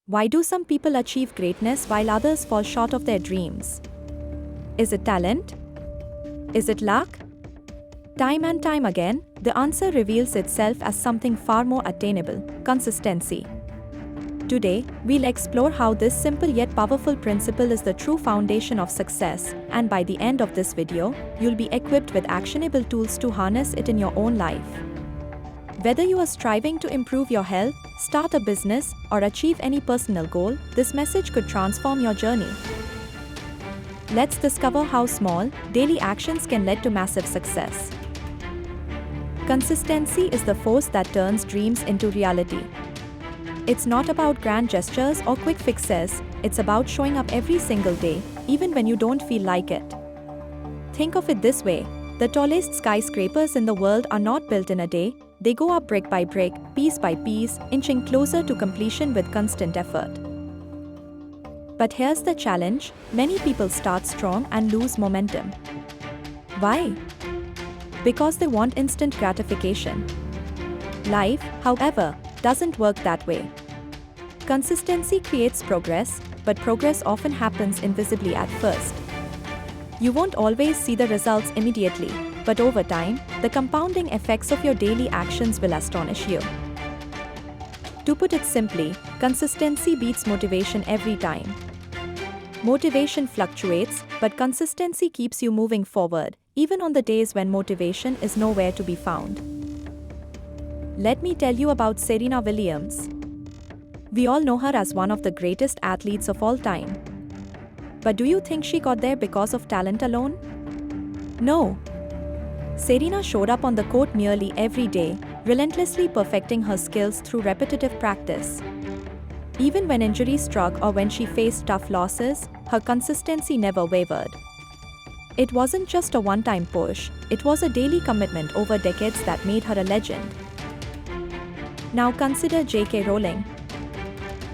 Why do some people achieve greatness while others fall short of their dreams? Is it talent? Is it luck? Time and time again, the answer reveals itself as something far more attainable: consistency. Today, we'll explore how this simple yet powerful principle is the true foundation of success, and by the end of this video, you'll be equipped with actionable tools to harness it in your own life. Whether you are striving to improve your health, start a business, or achieve any personal goal, this message could transform your journey. Let's discover how small, daily actions can lead to massive success. Consistency is the force that turns dreams into reality. It's not about grand gestures or quick fixes, it's about showing up every single day, even when you don't feel like it. Think of it this way: the tallest skyscrapers in the world are not built in a day, they go up brick by brick, piece by piece, inching closer to completion with constant effort. But here's the challenge: many people start strong and lose momentum. Why? Because they want instant gratification. Life, however, doesn't work that way. Consistency creates progress, but progress often happens invisibly at first. You won't always see the results immediately, but over time, the compounding effects of your daily actions will astonish you. To put it simply, consistency beats motivation every time. Motivation fluctuates, but consistency keeps you moving forward, even on the days when motivation is nowhere to be found. Let me tell you about Serena Williams. We all know her as one of the greatest athletes of all time. But do you think she got there because of talent alone? No. Serena showed up on the court nearly every day, relentlessly perfecting her skills through repetitive practice. Even when injuries struck or when she faced tough losses, her consistency never wavered. It wasn't just a one-time push, it was a daily commitment over decades that made her a legend. Now consider J.K. Rowling.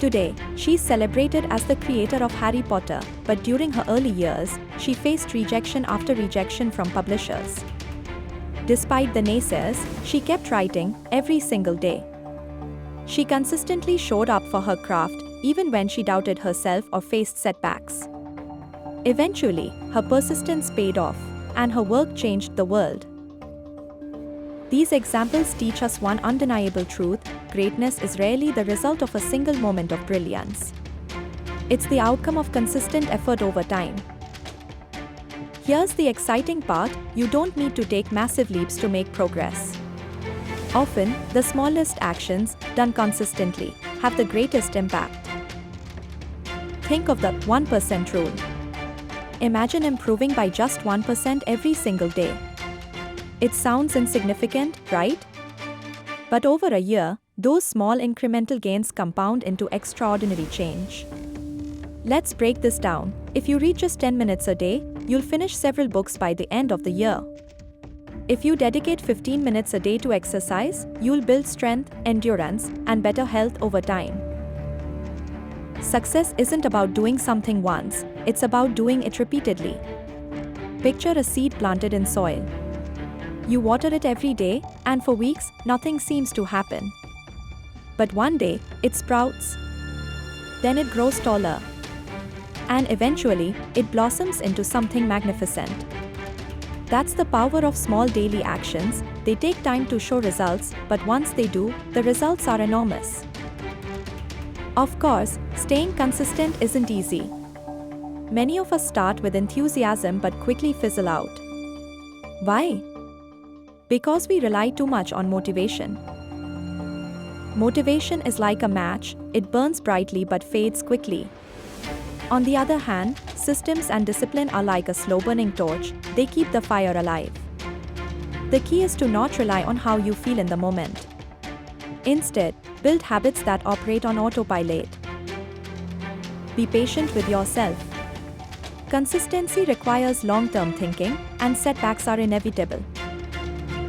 Today, she's celebrated as the creator of Harry Potter, but during her early years, she faced rejection after rejection from publishers. Despite the naysayers, she kept writing every single day. She consistently showed up for her craft, even when she doubted herself or faced setbacks. Eventually, her persistence paid off, and her work changed the world. These examples teach us one undeniable truth: greatness is rarely the result of a single moment of brilliance. It's the outcome of consistent effort over time. Here's the exciting part: you don't need to take massive leaps to make progress. Often, the smallest actions, done consistently, have the greatest impact. Think of the 1% rule. Imagine improving by just 1% every single day. It sounds insignificant, right? But over a year, those small incremental gains compound into extraordinary change. Let's break this down. If you read just 10 minutes a day, you'll finish several books by the end of the year. If you dedicate 15 minutes a day to exercise, you'll build strength, endurance, and better health over time. Success isn't about doing something once, it's about doing it repeatedly. Picture a seed planted in soil. You water it every day, and for weeks, nothing seems to happen. But one day, it sprouts. Then it grows taller. And eventually, it blossoms into something magnificent. That's the power of small daily actions. They take time to show results, but once they do, the results are enormous. Of course, staying consistent isn't easy. Many of us start with enthusiasm but quickly fizzle out. Why? Because we rely too much on motivation. Motivation is like a match, it burns brightly but fades quickly. On the other hand, systems and discipline are like a slow-burning torch, they keep the fire alive. The key is to not rely on how you feel in the moment. Instead, build habits that operate on autopilot. Be patient with yourself. Consistency requires long-term thinking, and setbacks are inevitable.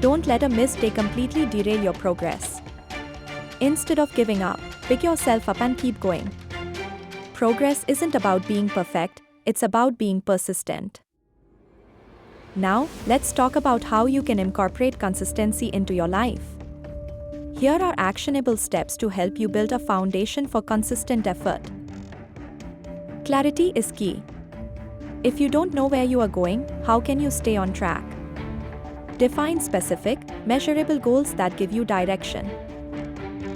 Don't let a mistake completely derail your progress. Instead of giving up, pick yourself up and keep going. Progress isn't about being perfect, it's about being persistent. Now, let's talk about how you can incorporate consistency into your life. Here are actionable steps to help you build a foundation for consistent effort. Clarity is key. If you don't know where you are going, how can you stay on track? Define specific, measurable goals that give you direction.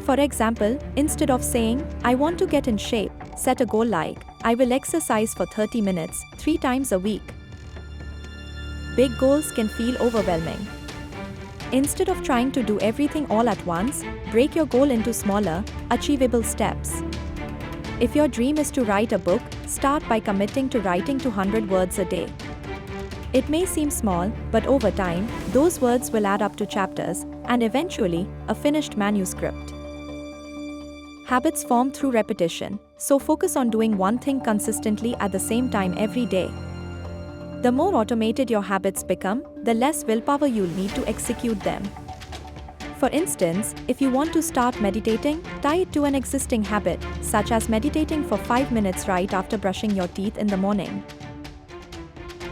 For example, instead of saying, "I want to get in shape," set a goal like, "I will exercise for 30 minutes, 3 times a week." Big goals can feel overwhelming. Instead of trying to do everything all at once, break your goal into smaller, achievable steps. If your dream is to write a book, start by committing to writing 200 words a day. It may seem small, but over time, those words will add up to chapters, and eventually, a finished manuscript. Habits form through repetition, so focus on doing one thing consistently at the same time every day. The more automated your habits become, the less willpower you'll need to execute them. For instance, if you want to start meditating, tie it to an existing habit, such as meditating for 5 minutes right after brushing your teeth in the morning.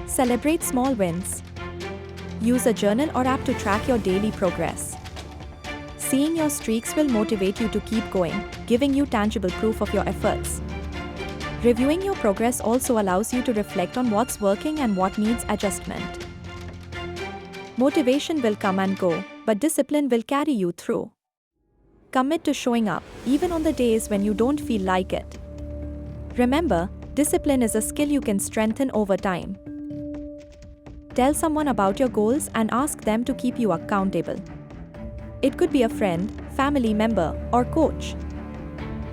Celebrate small wins. Use a journal or app to track your daily progress. Seeing your streaks will motivate you to keep going, giving you tangible proof of your efforts. Reviewing your progress also allows you to reflect on what's working and what needs adjustment. Motivation will come and go, but discipline will carry you through. Commit to showing up, even on the days when you don't feel like it. Remember, discipline is a skill you can strengthen over time. Tell someone about your goals and ask them to keep you accountable. It could be a friend, family member, or coach.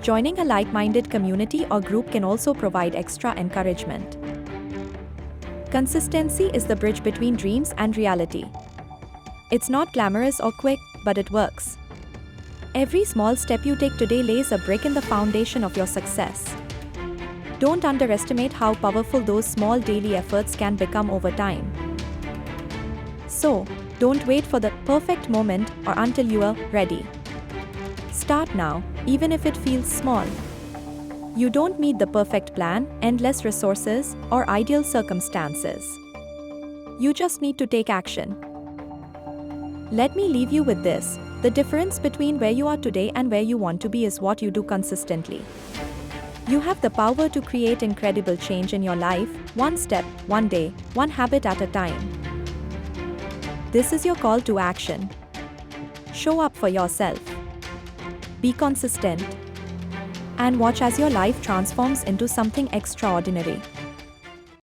Joining a like-minded community or group can also provide extra encouragement. Consistency is the bridge between dreams and reality. It's not glamorous or quick, but it works. Every small step you take today lays a brick in the foundation of your success. Don't underestimate how powerful those small daily efforts can become over time. So, don't wait for the perfect moment or until you are ready. Start now, even if it feels small. You don't need the perfect plan, endless resources, or ideal circumstances. You just need to take action. Let me leave you with this: the difference between where you are today and where you want to be is what you do consistently. You have the power to create incredible change in your life, one step, one day, one habit at a time. This is your call to action. Show up for yourself. Be consistent. And watch as your life transforms into something extraordinary.